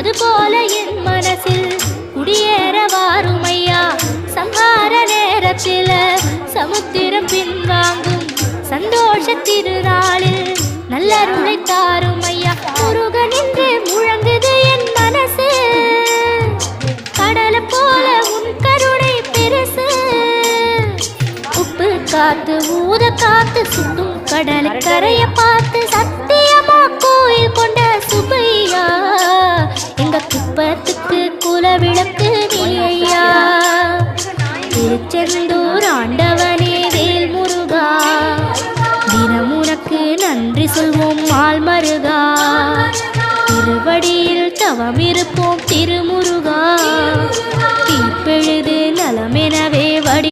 அதுபோல என் மனசில் குடியேற வாருமையா. சங்கார நேரத்தில் சமுத்திரம் பின்வாங்கும் சந்தோஷ திருநாளில் நல்லருளை தாருமையா. முருகன் என்று முழங்குது என் மனசு, கடலை போல உன் கருணை பெருசு. உப்பு காத்து ஊத காத்து சுத்தும் கடலை கரைய பார்த்து சத்தியமா கோயில் கொண்ட சுபையா. எங்க குப்பத்துக்கு குலவிளக்கு நீ ஐயா. திருச்செந்தூர் ஆண்டவனே வேல் முருகா, தினம் உனக்கு நன்றி சொல்வோம் மால் மருகா. திருவடியில் தவம் இருப்போம் திருமுருகா, தீப்பெழுது நலமெனவே